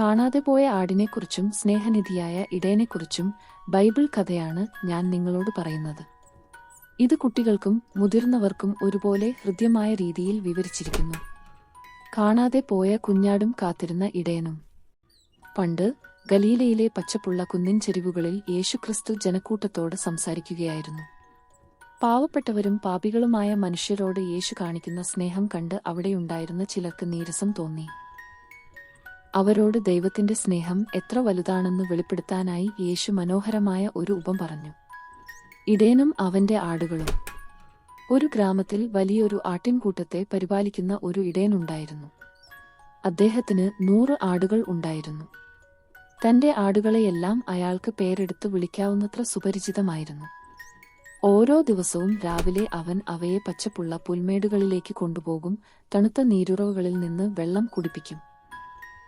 കാണാതെ പോയ ആടിനെക്കുറിച്ചും സ്നേഹനിധിയായ ഇടയനെക്കുറിച്ചും ബൈബിൾ കഥയാണ് ഞാൻ നിങ്ങളോട് പറയുന്നത്. ഇത് കുട്ടികൾക്കും മുതിർന്നവർക്കും ഒരുപോലെ ഹൃദ്യമായ രീതിയിൽ വിവരിച്ചിരിക്കുന്നു. കാണാതെ പോയ കുഞ്ഞാടും കാത്തിരുന്ന ഇടയനും. പണ്ട് ഗലീലയിലെ പച്ചപ്പുള്ള കുന്നിൻ ചെരിവുകളിൽ യേശുക്രിസ്തു ജനക്കൂട്ടത്തോട് സംസാരിക്കുകയായിരുന്നു. പാവപ്പെട്ടവരും പാപികളുമായ മനുഷ്യരോട് യേശു കാണിക്കുന്ന സ്നേഹം കണ്ട് അവിടെയുണ്ടായിരുന്ന ചിലർക്ക് നീരസം തോന്നി. അവരോട് ദൈവത്തിന്റെ സ്നേഹം എത്ര വലുതാണെന്ന് വെളിപ്പെടുത്താനായി യേശു മനോഹരമായ ഒരു ഉപമ പറഞ്ഞു. ഇടയനും അവന്റെ ആടുകളും. ഒരു ഗ്രാമത്തിൽ വലിയൊരു ആട്ടിൻകൂട്ടത്തെ പരിപാലിക്കുന്ന ഒരു ഇടയനുണ്ടായിരുന്നു. അദ്ദേഹത്തിന് 100 ആടുകൾ ഉണ്ടായിരുന്നു. തന്റെ ആടുകളെയെല്ലാം അയാൾക്ക് പേരെടുത്ത് വിളിക്കാവുന്നത്ര സുപരിചിതമായിരുന്നു. ഓരോ ദിവസവും രാവിലെ അവൻ അവയെ പച്ചപ്പുള്ള പുൽമേടുകളിലേക്ക് കൊണ്ടുപോകും, തണുത്ത നീരുറവുകളിൽ നിന്ന് വെള്ളം കുടിപ്പിക്കും.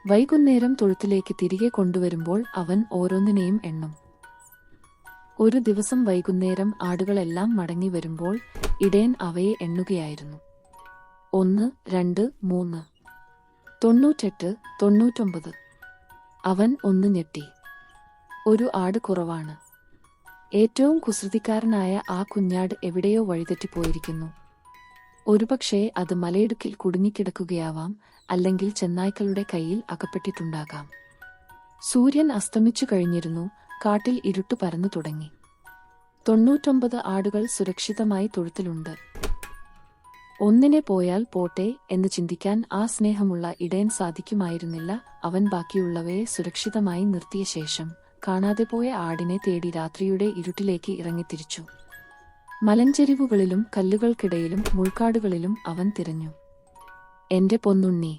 വൈകുന്നേരം തൊഴുത്തിലേക്ക് തിരികെ കൊണ്ടുവരുമ്പോൾ അവൻ ഓരോന്നിനെയും എണ്ണും. ഒരു ദിവസം വൈകുന്നേരം ആടുകളെല്ലാം മടങ്ങി വരുമ്പോൾ ഇടയൻ അവയെ എണ്ണുകയായിരുന്നു. 1, 2, 3, 98, 99. അവൻ ഒന്ന് ഞെട്ടി. ഒരു ആട് കുറവാണ്. ഏറ്റവും കുസൃതിക്കാരനായ ആ കുഞ്ഞാട് എവിടെയോ വഴിതെറ്റിപ്പോയിരിക്കുന്നു. ഒരുപക്ഷേ അത് മലയിടുക്കിൽ കുടുങ്ങിക്കിടക്കുകയാവാം, അല്ലെങ്കിൽ ചെന്നായ്ക്കളുടെ കയ്യിൽ അകപ്പെട്ടിട്ടുണ്ടാകാം. സൂര്യൻ അസ്തമിച്ചു കഴിഞ്ഞിരുന്നു. കാട്ടിൽ ഇരുട്ട് പരന്നു തുടങ്ങി. 99 ആടുകൾ സുരക്ഷിതമായി തൊഴുത്തിലുണ്ട്. ഒന്നിനെ പോയാൽ പോട്ടെ എന്ന് ചിന്തിക്കാൻ ആ സ്നേഹമുള്ള ഇടയൻ സാധിക്കുമായിരുന്നില്ല. അവൻ ബാക്കിയുള്ളവയെ സുരക്ഷിതമായി നിർത്തിയ ശേഷം കാണാതെ പോയ ആടിനെ തേടി രാത്രിയുടെ ഇരുട്ടിലേക്ക് ഇറങ്ങിത്തിരിച്ചു. മലഞ്ചെരിവുകളിലും കല്ലുകൾക്കിടയിലും മുൾക്കാടുകളിലും അവൻ തിരഞ്ഞു. എന്റെ പൊന്നുണ്ണി,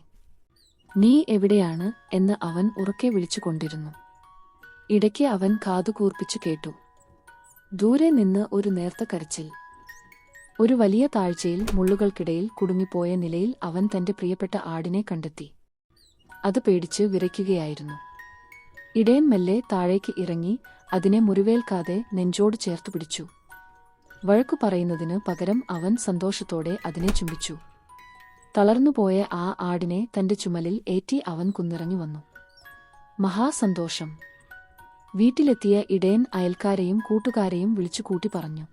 നീ എവിടെയാണ് എന്ന് അവൻ ഉറക്കെ വിളിച്ചുകൊണ്ടിരുന്നു. ഇടയ്ക്ക് അവൻ കാതുകൂർപ്പിച്ചു കേട്ടു. ദൂരെ നിന്ന് ഒരു നേർത്ത കരച്ചിൽ. ഒരു വലിയ താഴ്ചയിൽ മുള്ളുകൾക്കിടയിൽ കുടുങ്ങിപ്പോയ നിലയിൽ അവൻ തന്റെ പ്രിയപ്പെട്ട ആടിനെ കണ്ടെത്തി. അത് പേടിച്ച് വിറയ്ക്കുകയായിരുന്നു. ഇടയൻ മെല്ലെ താഴേക്ക് ഇറങ്ങി അതിനെ മുറിവേൽക്കാതെ നെഞ്ചോട് ചേർത്തു പിടിച്ചു. വഴക്കു പറയുന്നതിന് പകരം അവൻ സന്തോഷത്തോടെ അതിനെ ചുംബിച്ചു. തളർന്നുപോയ ആ ആടിനെ തന്റെ ചുമലിൽ ഏറ്റി അവൻ കുന്നിറങ്ങി വന്നു. മഹാസന്തോഷം. വീട്ടിലെത്തിയ ഇടയൻ അയൽക്കാരെയും കൂട്ടുകാരെയും വിളിച്ചുകൂട്ടി പറഞ്ഞു,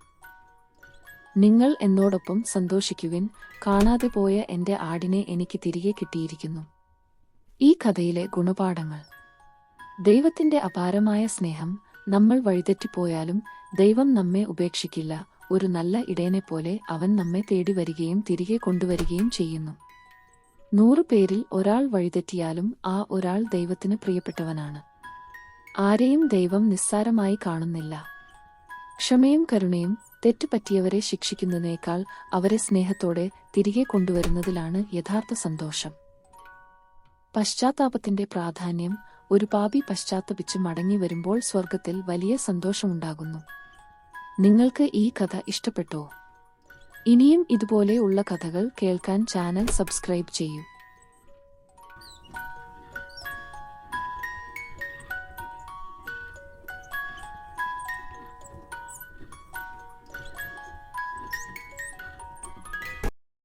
നിങ്ങൾ എന്നോടൊപ്പം സന്തോഷിക്കുവിൻ, കാണാതെ പോയ എന്റെ ആടിനെ എനിക്ക് തിരികെ കിട്ടിയിരിക്കുന്നു. ഈ കഥയിലെ ഗുണപാഠങ്ങൾ. ദൈവത്തിന്റെ അപാരമായ സ്നേഹം. നമ്മൾ വഴിതെറ്റിപ്പോയാലും ദൈവം നമ്മെ ഉപേക്ഷിക്കില്ല. ഒരു നല്ല ഇടയനെപ്പോലെ അവൻ നമ്മെ തേടി വരികയും തിരികെ കൊണ്ടുവരികയും ചെയ്യുന്നു. 100 പേരിൽ ഒരാൾ വഴിതെറ്റിയാലും ആ ഒരാൾ ദൈവത്തിന് പ്രിയപ്പെട്ടവനാണ്. ആരെയും ദൈവം നിസ്സാരമായി കാണുന്നില്ല. ക്ഷമയും കരുണയും തെറ്റുപറ്റിയവരെ ശിക്ഷിക്കുന്നതിനേക്കാൾ അവരെ സ്നേഹത്തോടെ തിരികെ കൊണ്ടുവരുന്നതിലാണ് യഥാർത്ഥ സന്തോഷം. പശ്ചാത്താപത്തിന്റെ പ്രാധാന്യം. ഒരു പാപി പശ്ചാത്തപിച്ച് മടങ്ങി വരുമ്പോൾ സ്വർഗത്തിൽ വലിയ സന്തോഷമുണ്ടാകുന്നു. നിങ്ങൾക്ക് ഈ കഥ ഇഷ്ടപ്പെട്ടോ? ഇനിയും ഇതുപോലെ ഉള്ള കഥകൾ കേൾക്കാൻ ചാനൽ സബ്സ്ക്രൈബ് ചെയ്യൂ.